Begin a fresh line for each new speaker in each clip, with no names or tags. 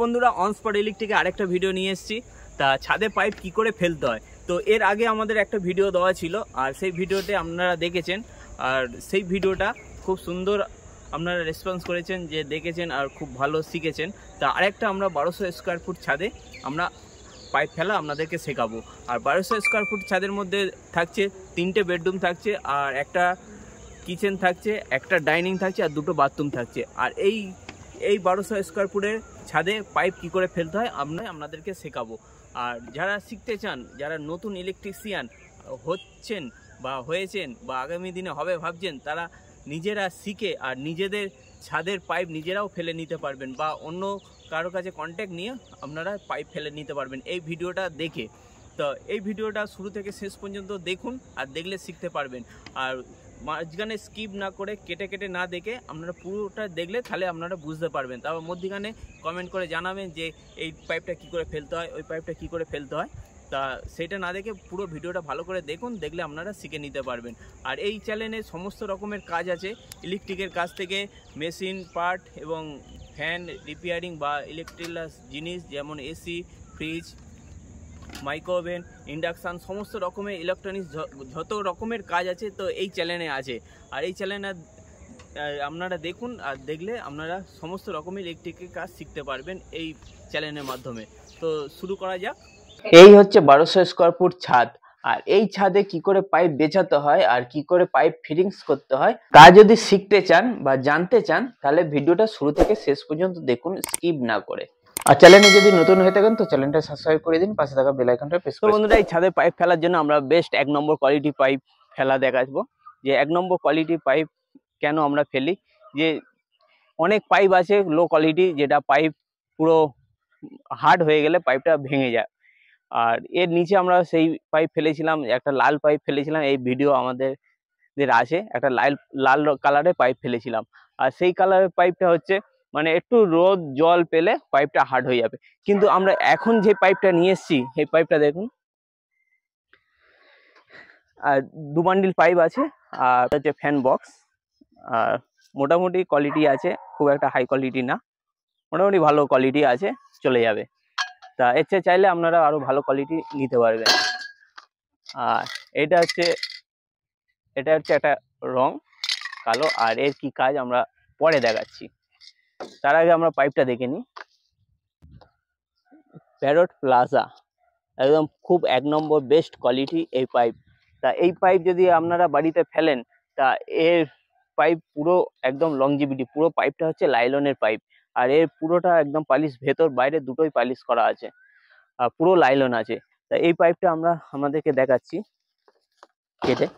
বন্ধুরা on spot ইলেকট্রিকে আরেকটা video নিয়ে এসেছি। তা ছাদে পাইপ কি করে ফেলতে হয়, তো এর আগে আমাদের একটা ভিডিও দেওয়া ছিল আর সেই ভিডিওতে আপনারা দেখেছেন, আর সেই ভিডিওটা খুব সুন্দর আপনারা রেসপন্স করেছেন, যে দেখেছেন আর খুব ভালো শিখেছেন। তা আরেকটা আমরা 1200 স্কোয়ার ফুট ছাদে আমরা পাইপ ফেলা আপনাদেরকে শেখাবো। আর 1200 স্কোয়ার ফুট ছাদের মধ্যে থাকছে 3টে বেডরুম থাকছে, আর একটা কিচেন থাকছে, একটা ডাইনিং থাকছে, আর 2টো বাথরুম থাকছে। আর এই 1200 স্কোয়ার ফুটের ছাদে পাইপ কি করে ফেলতে হয় আপনাদেরকে শেখাবো। আর যারা শিখতে চান, যারা নতুন ইলেকট্রিশিয়ান হচ্ছেন বা হয়েছেন বা আগামী দিনে হবে ভাবছেন, তারা নিজেরা শিখে আর নিজেদের ছাদের পাইপ নিজেরাও ফেলে নিতে পারবেন, বা অন্য কারো কাছে কন্ট্যাক্ট নিয়ে আপনারা পাইপ ফেলে নিতে পারবেন এই ভিডিওটা দেখে। তো এই ভিডিওটা শুরু থেকে শেষ পর্যন্ত দেখুন, আর দেখলে শিখতে পারবেন। আর মাঝখানে স্কিপ না করে, কেটে কেটে না দেখে আপনারা পুরোটা দেখলে তাহলে আপনারা বুঝতে পারবেন। তারপর মধ্যখানে কমেন্ট করে জানাবেন যে এই পাইপটা কি করে ফেলতে হয়, ওই পাইপটা কি করে ফেলতে হয়। তা সেটা না দেখে পুরো ভিডিওটা ভালো করে দেখুন, দেখলে আপনারা শিখে নিতে পারবেন। আর এই চ্যানেলে সমস্ত রকমের কাজ আছে, ইলেকট্রিকের কাজ থেকে মেশিন পার্ট এবং ফ্যান রিপেয়ারিং বা ইলেকট্রিক্যাল জিনিস যেমন এসি, ফ্রিজ, মাইক্রোওভেন, ইন্ডাকশান, সমস্ত রকমের ইলেকট্রনিক্স যত রকমের কাজ আছে তো এই চ্যানেলে আছে। আর এই চ্যানেলে আপনারা দেখুন, আর দেখলে আপনারা সমস্ত রকমের ইলেকট্রিকের কাজ শিখতে পারবেন এই চ্যানেলের মাধ্যমে। তো শুরু করা যাক। এই হচ্ছে 1200 স্কোয়ার ফুট ছাদ, আর এই ছাদে কি করে পাইপ বেছাতে হয় আর কি করে পাইপ ফিটিংস করতে হয় তা যদি শিখতে চান বা জানতে চান, তাহলে ভিডিওটা শুরু থেকে শেষ পর্যন্ত দেখুন, স্কিপ না করে। আর চ্যানেলে যদি নতুন হয়ে থাকেন তো চ্যানেলটা সাবস্ক্রাইব করে দিন, পাশে থাকা বেল আইকনটা প্রেস করুন। বন্ধুরা, এই ছাদে পাইপ ফেলার জন্য আমরা বেস্ট 1 নম্বর কোয়ালিটি পাইপ ফেলা দেখাবো। যে 1 নম্বর কোয়ালিটি পাইপ কেন আমরা ফেলি, যে অনেক পাইপ আছে লো কোয়ালিটি, যেটা পাইপ পুরো হার্ড হয়ে গেলে পাইপটা ভেঙে যায়। আর এর নিচে আমরা সেই পাইপ ফেলেছিলাম, একটা লাল পাইপ ফেলেছিলাম, এই ভিডিও আমাদের আছে, একটা লাল কালারের পাইপ ফেলেছিলাম। আর সেই কালারের পাইপটা হচ্ছে মানে একটু রোদ জল পেলে পাইপটা হার্ড হয়ে যাবে। কিন্তু আমরা এখন যে পাইপটা নিয়ে এসেছি, এই পাইপটা দেখুন, আর 2 বান্ডিল পাইপ আছে, আর হচ্ছে ফ্যান বক্স, আর মোটামুটি কোয়ালিটি আছে, খুব একটা হাই কোয়ালিটি না, মোটামুটি ভালো কোয়ালিটি আছে, চলে যাবে। তা এর চেয়ে চাইলে আপনারা আরো ভালো কোয়ালিটি নিতে পারবেন। আর এটা হচ্ছে একটা রং কালো, আর এর কি কাজ আমরা পরে দেখাচ্ছি। তার আগে আমরা পাইপটা দেখে নিই। প্যারট প্লাজা একদম খুব 1 নম্বর বেস্ট কোয়ালিটি এই পাইপ। তা এই পাইপ যদি আপনারা বাড়িতে ফেলেন, তা এর পাইপ পুরো একদম লংজিভিটি, পুরো পাইপটা হচ্ছে লাইলনের পাইপ। আর এর পুরোটা একদম পালিশ, ভেতর বাইরে দুটোই পালিশ করা আছে, আর পুরো লাইলন আছে। তা এই পাইপটা আমরা আমাদেরকে দেখাচ্ছি কেটে।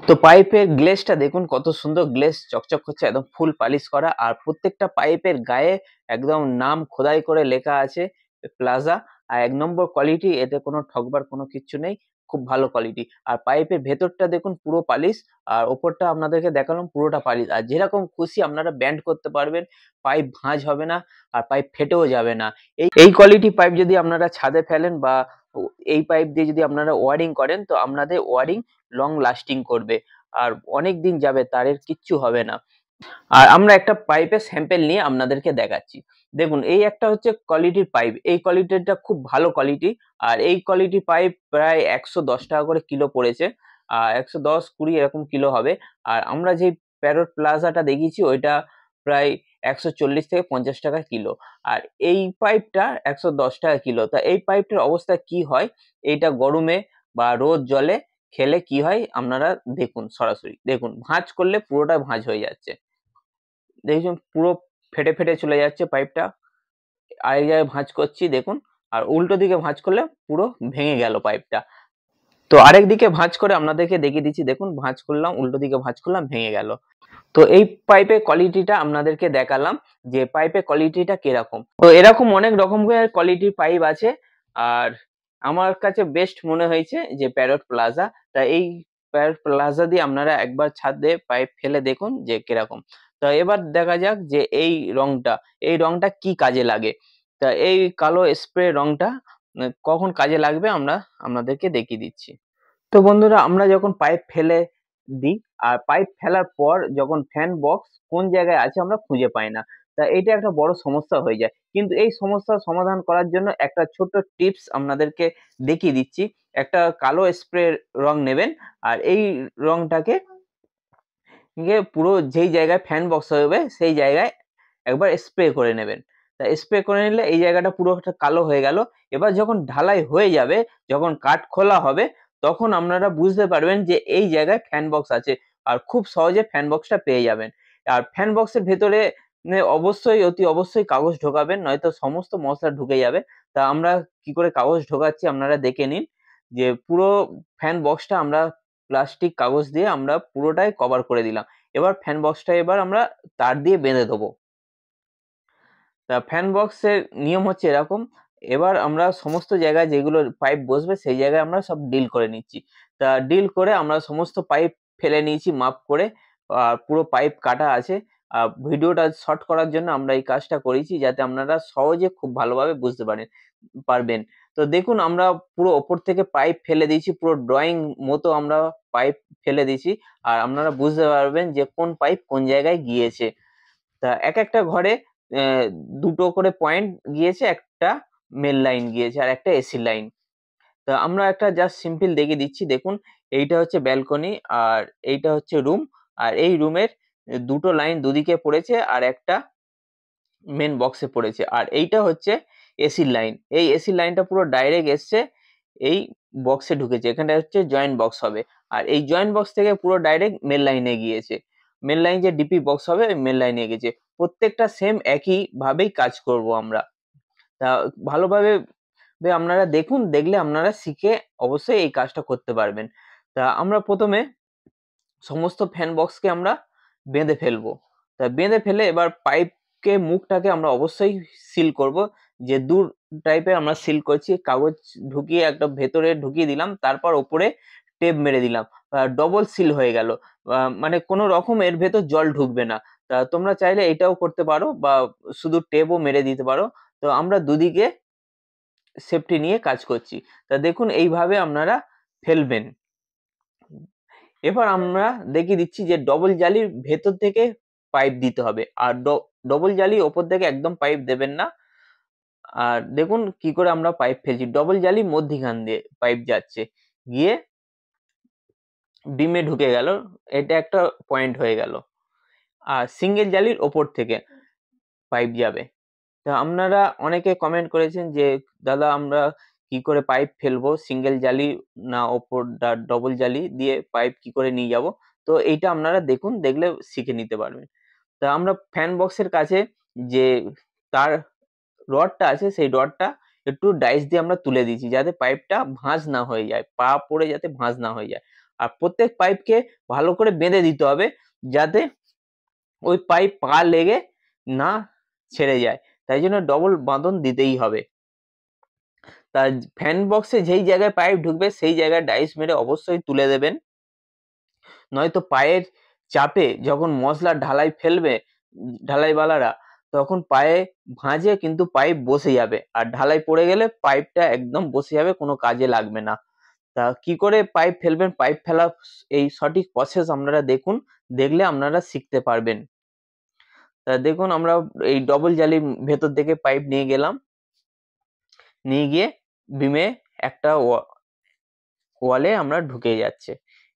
তো পাইপের গ্লেজটা দেখুন কত সুন্দর গ্লেজ, চকচক করছে, একদম ফুল পালিশ করা। আর প্রত্যেকটা পাইপের গায়ে একদম নাম খোদাই করে লেখা আছে প্লাজা। আর 1 নম্বর কোয়ালিটি, এতে কোনো ঠকবার কোনো কিচ্ছু নেই, খুব ভালো কোয়ালিটি। আর পাইপের ভেতরটা দেখুন পুরো পালিশ, আর ওপরটা আপনাদেরকে দেখালাম পুরোটা পালিশ। আর যেরকম খুশি আপনারা ব্যান্ড করতে পারবেন, পাইপ ভাঁজ হবে না আর পাইপ ফেটেও যাবে না। এই কোয়ালিটি পাইপ যদি আপনারা ছাদে ফেলেন বা এই পাইপ দিয়ে যদি আপনারা ওয়ারিং করেন, তো আপনাদের ওয়ারিং লং লাস্টিং করবে আর অনেক দিন যাবে, তারের কিচ্ছু হবে না। আর আমরা একটা পাইপের স্যাম্পল নিয়ে আপনাদেরকে দেখাচ্ছি। দেখুন, এই একটা হচ্ছে কোয়ালিটির পাইপ, এই কোয়ালিটিটা খুব ভালো কোয়ালিটি। আর এই কোয়ালিটি পাইপ প্রায় 110 টাকা করে কিলো পড়েছে, আর 110-20 এরকম কিলো হবে। আর আমরা যে প্যারট প্লাজাটা দেখিয়েছি ওইটা প্রায় 140 থেকে 50 টাকা কিলো। আর এই পাইপটা 110 টাকা কিলো। তা এই পাইপটার অবস্থা কি হয়, এইটা গরমে বা রোদ জলে খেলে কি হয় আপনারা দেখুন, সরাসরি দেখুন, ভাঁজ করলে পুরোটা ভাঁজ হয়ে যাচ্ছে, দেখুন পুরো ফেটে ফেটে চলে যাচ্ছে পাইপটা। আর এই জায়গায় ভাঁজ করছি দেখুন, আর উল্টো দিকে ভাঁজ করলে পুরো ভেঙে গেল পাইপটা। তো আরেক দিকে ভাঁজ করে আপনাদেরকে দেখিয়ে দিচ্ছি, দেখুন ভাঁজ করলাম, উল্টো দিকে ভাঁজ করলাম, ভেঙে গেল। তো এই পাইপের কোয়ালিটিটা আপনাদেরকে দেখালাম, যে পাইপের কোয়ালিটিটা কিরকম। তো এরকম অনেক রকমের কোয়ালিটির পাইপ আছে, আর আমার কাছে বেস্ট মনে হয়েছে যে প্যারট প্লাজা। তা এই প্যারট প্লাজা দিয়ে আপনারা একবার ছাদে পাইপ ফেলে দেখুন যে কিরকম। তা এবার দেখা যাক যে এই রংটা কি কাজে লাগে। তা এই কালো স্প্রে রংটা কখন কাজে লাগবে আমরা আপনাদেরকে দেখিয়ে দিচ্ছি। তো বন্ধুরা, আমরা যখন পাইপ ফেলে দিই, আর পাইপ ফেলার পর যখন ফ্যান বক্স কোন জায়গায় আছে আমরা খুঁজে পাই না। তা এটা একটা বড় সমস্যা হয়ে যায়। কিন্তু এই সমস্যার সমাধান করার জন্য একটা ছোট্ট টিপস আপনাদেরকে দেখিয়ে দিচ্ছি। একটা কালো স্প্রে রং নেবেন, আর এই রংটাকে পুরো যেই জায়গায় ফ্যান বক্স হবে সেই জায়গায় একবার স্প্রে করে নেবেন। তা স্প্রে করে নিলে এই জায়গাটা পুরো একটা কালো হয়ে গেল। এবার যখন ঢালাই হয়ে যাবে, যখন কাঠ খোলা হবে, তখন আপনারা বুঝতে পারবেন যে এই জায়গায় ফ্যান বক্স আছে, আর খুব সহজে ফ্যান বক্সটা পেয়ে যাবেন। আর ফ্যান বক্সের ভেতরে অবশ্যই অতি অবশ্যই কাগজ ঢোকাবেন, নয়তো সমস্ত মশলা ঢুকে যাবে। তা আমরা কি করে কাগজ ঢোকাচ্ছি আপনারা দেখে নিন। যে পুরো ফ্যান বক্সটা আমরা প্লাস্টিক কাগজ দিয়ে আমরা পুরোটাই কভার করে দিলাম। এবার ফ্যান বক্সটা এবার আমরা তার দিয়ে বেঁধে দেবো। তা ফ্যান বক্সের নিয়ম হচ্ছে এরকম। এবার আমরা সমস্ত জায়গায় যেগুলো পাইপ বসবে সেই জায়গায় আমরা সব ডিল করে নিচ্ছি। তা ডিল করে আমরা সমস্ত পাইপ ফেলে নিয়েছি মাপ করে, আর পুরো পাইপ কাটা আছে। ভিডিওটা শর্ট করার জন্য আমরা এই কাজটা করেছি, যাতে আপনারা সহজে খুব ভালোভাবে বুঝতে পারবেন। তো দেখুন আমরা পুরো ওপর থেকে পাইপ ফেলে দিয়েছি, পুরো ড্রয়িং মতো আমরা পাইপ ফেলে দিয়েছি, আর আপনারা বুঝতে পারবেন যে কোন পাইপ কোন জায়গায় গিয়েছে। তা এক একটা ঘরে দুটো করে পয়েন্ট গিয়েছে, একটা মেল লাইন গিয়েছে আর একটা এসি লাইন। তা আমরা একটা জাস্ট সিম্পল দেখিয়ে দিচ্ছি। দেখুন এইটা হচ্ছে ব্যালকনি, আর এইটা হচ্ছে রুম, আর এই রুমের দুটো লাইন দুদিকে পড়েছে আর একটা মেন বক্সে পড়েছে, আর এইটা হচ্ছে এসির লাইন। এই এসির লাইনটা পুরো ডাইরেক্ট এসছে এই বক্সে ঢুকেছে, এখানটা হচ্ছে জয়েন্ট বক্স হবে। আর এই জয়েন্ট বক্স থেকে পুরো ডাইরেক্ট মেল লাইনে গিয়েছে। মেল লাইন যে ডিপি বক্স হবে ওই মেল লাইনে গেছে। প্রত্যেকটা সেম একই ভাবেই কাজ করব আমরা। তা ভালোভাবে আপনারা দেখুন, দেখলে আপনারা শিখে অবশ্যই এই কাজটা করতে পারবেন। তা আমরা প্রথমে সমস্ত ফ্যান বক্সকে আমরা বেঁধে ফেলবো। তা বেঁধে ফেলে এবার পাইপকে মুখটাকে আমরা অবশ্যই সিল করব। যে দূর টাইপের আমরা সিল করছি, কাগজ ঢুকিয়ে একটা ভেতরে ঢুকিয়ে দিলাম, তারপর ওপরে টেপ মেরে দিলাম, ডবল সিল হয়ে গেল। মানে কোনো রকম এর ভেতর জল ঢুকবে না। তা তোমরা চাইলে এটাও করতে পারো, বা শুধু টেপও মেরে দিতে পারো। তো আমরা দুদিকে সেফটি নিয়ে কাজ করছি। তা দেখুন এইভাবে আপনারা ফেলবেন। এবার আমরা দেখিয়ে দিচ্ছি যে ডবল জালির ভেতর থেকে পাইপ দিতে হবে, আর ডবল জালি ওপর থেকে একদম পাইপ দেবেন না। আর দেখুন কি করে আমরা পাইপ ফেলছি, ডবল জালি মধ্যিখান দিয়ে পাইপ যাচ্ছে, গিয়ে বিমে ঢুকে গেল, এটা একটা পয়েন্ট হয়ে গেল। আর সিঙ্গেল জালির ওপর থেকে পাইপ যাবে। তা আপনারা অনেকে কমেন্ট করেছেন যে দাদা আমরা কি করে পাইপ ফেলবো, সিঙ্গেল জালি না ওপর ডবল জালি দিয়ে পাইপ কি করে নিয়ে যাব। তো এইটা আপনারা দেখুন, দেখলে শিখে নিতে পারবেন। তা আমরা ফ্যান বক্সের কাছে যে তার রডটা আছে সেই রডটা একটু ডাইস দিয়ে আমরা তুলে দিয়েছি, যাতে পাইপটা ভাঁজ না হয়ে যায়, পা পড়ে যাতে ভাঁজ না হয়ে যায়। আর প্রত্যেক পাইপকে ভালো করে বেঁধে দিতে হবে, যাতে ওই পাইপ পা লেগে না ছেড়ে যায়, তাই জন্য ডবল বাঁধন দিতেই হবে। তা ফ্যান বক্সে যেই জায়গায় পাইপ ঢুকবে সেই জায়গায় ডাইস মেরে অবশ্যই তুলে দেবেন, নয়তো পায়ের চাপে যখন মশলা ঢালাই ফেলবে ঢালাইওয়ালারা, তখন পায়ে ভাঁজে কিন্তু পাইপ বসে যাবে, আর ঢালাই পড়ে গেলে পাইপটা একদম বসে যাবে, কোনো কাজে লাগবে না। তা কি করে পাইপ ফেলবেন, পাইপ ফেলা এই সঠিক প্রসেস আপনারা দেখুন, দেখলে আপনারা শিখতে পারবেন। তা দেখুন আমরা এই ডবল জালির ভেতর থেকে পাইপ নিয়ে গেলাম, নিয়ে গিয়ে বিমে একটা ওয়ালে আমরা ঢুকে যাচ্ছে।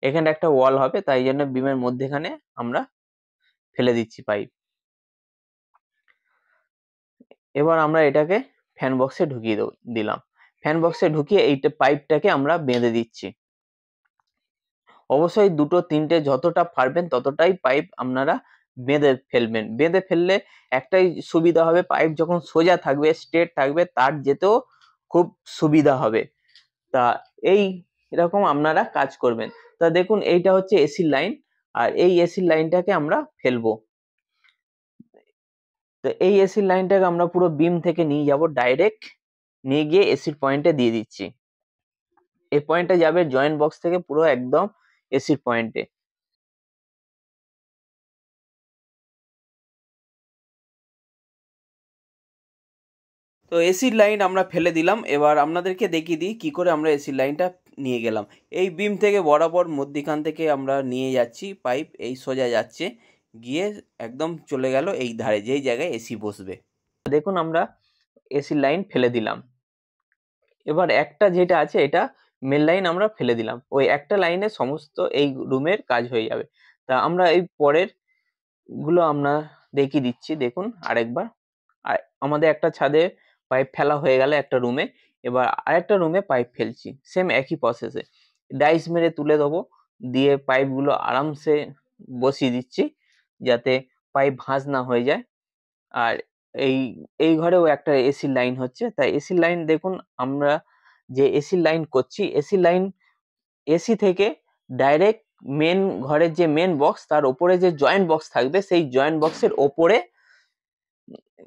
এখানে একটা ওয়াল হবে, তাই জন্য বিমের মধ্যেখানে আমরা ফেলে দিচ্ছি পাইপ। এবার আমরা এটাকে ফ্যান বক্সে ঢুকিয়ে দিলাম। ফ্যান বক্সে ঢুকিয়ে এইটা পাইপটাকে আমরা বেঁধে দিচ্ছি। অবশ্যই দুটো তিনটে যতটা পারবেন ততটাই পাইপ আপনারা বেঁধে ফেলবেন। বেঁধে ফেললে একটাই সুবিধা হবে, পাইপ যখন সোজা থাকবে স্ট্রেট থাকবে তার যেতেও খুব সুবিধা হবে। তা এই এরকম আপনারা কাজ করবেন। তা দেখুন এইটা হচ্ছে এসির লাইন, আর এই এসির লাইনটাকে আমরা ফেলবো। তো এই এসির লাইনটাকে আমরা পুরো বিম থেকে নিয়ে যাব, ডাইরেক্ট নিয়ে গিয়ে এসির পয়েন্টে দিয়ে দিচ্ছি। এই পয়েন্টে যাবে জয়েন্ট বক্স থেকে পুরো একদম এসির পয়েন্টে। তো এসির লাইন আমরা ফেলে দিলাম। এবার আপনাদেরকে দেখিয়ে দিই কি করে আমরা এসির লাইনটা নিয়ে গেলাম। এই বিম থেকে বরাবর মধ্যিখান থেকে আমরা নিয়ে যাচ্ছি পাইপ, এই সোজা যাচ্ছে, গিয়ে একদম চলে গেল এই ধারে যেই জায়গায় এসি বসবে। দেখুন আমরা এসির লাইন ফেলে দিলাম। এবার একটা যেটা আছে এটা মেন লাইন আমরা ফেলে দিলাম, ওই একটা লাইনে সমস্ত এই রুমের কাজ হয়ে যাবে। তা আমরা এই পরের গুলো আমরা দেখিয়ে দিচ্ছি, দেখুন আরেকবার। আমাদের একটা ছাদে পাইপ ফেলা হয়ে গেল একটা রুমে, এবার আরেকটা রুমে পাইপ ফেলছি সেম একই প্রসেসে। ডাইস মেরে তুলে দেবো, দিয়ে পাইপগুলো আরামসে বসিয়ে দিচ্ছি যাতে পাইপ ভাঁজ না হয়ে যায়। আর এই এই ঘরেও একটা এসির লাইন হচ্ছে, তাই এসির লাইন দেখুন আমরা যে এসির লাইন করছি, এসির লাইন এসি থেকে ডাইরেক্ট মেন ঘরের যে মেন বক্স তার উপরে যে জয়েন্ট বক্স থাকবে সেই জয়েন্ট বক্সের ওপরে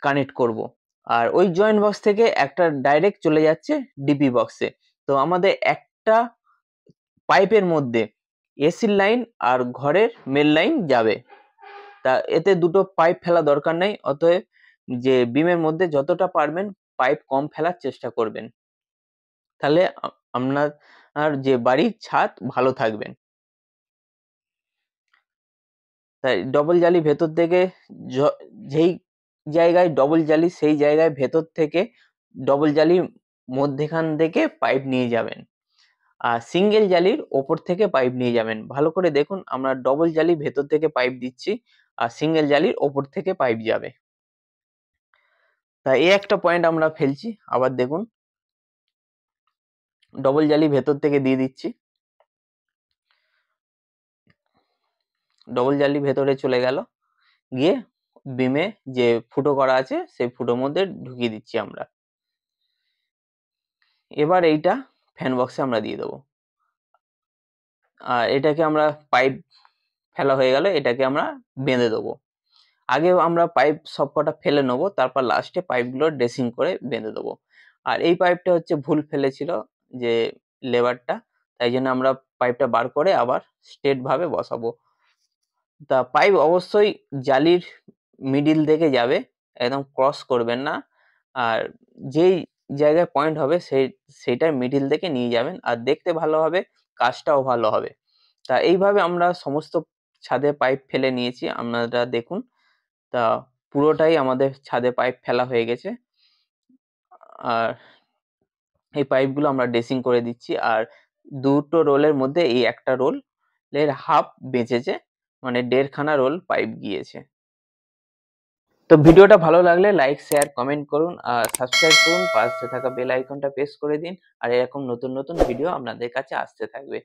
কানেক্ট করব। আর ওই জয়েন্ট বক্স থেকে একটা ডাইরেক্ট চলে যাচ্ছে ডিপি বক্সে। তো আমাদের একটা পাইপের মধ্যে এসির লাইন আর ঘরের মেন লাইন যাবে, তা এতে দুটো পাইপ ফেলা দরকার নেই। অতএব যে বিমের মধ্যে যতটা পারবেন পাইপ কম ফেলার চেষ্টা করবেন, তাহলে আপনার যে বাড়ির ছাদ ভালো থাকবেন। তাই ডবল জালি ভেতর থেকে যেই জায়গায় ডবল জালি সেই জায়গায় ভেতর থেকে ডবল জালির মধ্যেখান থেকে পাইপ নিয়ে যাবেন, আর সিঙ্গেল জালির ওপর থেকে পাইপ নিয়ে যাবেন। ভালো করে দেখুন আমরা ডবল জালি ভেতর থেকে পাইপ দিচ্ছি আর সিঙ্গেল জালির ওপর থেকে পাইপ যাবে। তা এই একটা পয়েন্ট আমরা ফেলছি, আবার দেখুন ডবল জালি ভেতর থেকে দিয়ে দিচ্ছি, ডবল জালি ভেতরে চলে গেল, গিয়ে বিমে যে ফুটো করা আছে সেই ফুটোর মধ্যে ঢুকিয়ে দিচ্ছি আমরা। এবার এইটা ফ্যান বক্সে আমরা দিয়ে দেবো। আর এটাকে আমরা পাইপ ফেলা হয়ে গেল, এটাকে আমরা বেঁধে দেবো। আগে আমরা পাইপ সবকটা ফেলে নেবো, তারপর লাস্টে পাইপগুলো ড্রেসিং করে বেঁধে দেবো। আর এই পাইপটা হচ্ছে ভুল ফেলেছিল যে লেবারটা, তাই জন্য আমরা পাইপটা বার করে আবার স্ট্রেট ভাবে বসাবো। তা পাইপ অবশ্যই জালির মিডিল থেকে যাবে, একদম ক্রস করবেন না। আর যেই জায়গায় পয়েন্ট হবে সেইটার মিডিল থেকে নিয়ে যাবেন, আর দেখতে ভালো হবে, কাজটাও ভালো হবে। তা এইভাবে আমরা সমস্ত ছাদে পাইপ ফেলে নিয়েছি, আপনারা দেখুন। তা পুরোটাই আমাদের ছাদে পাইপ ফেলা হয়ে গেছে, আর এই পাইপগুলো আমরা ড্রেসিং করে দিচ্ছি। আর দুটো রোলের মধ্যে এই একটা রোল এর হাফ বেঁচেছে, মানে 1.5 খানা রোল পাইপ গিয়েছে। তো ভিডিওটা ভালো লাগলে লাইক শেয়ার কমেন্ট করুন আর সাবস্ক্রাইব করুন, পাশে থাকা বেল আইকনটা প্রেস করে দিন। আর এরকম নতুন নতুন ভিডিও আপনাদের কাছে আসতে থাকবে।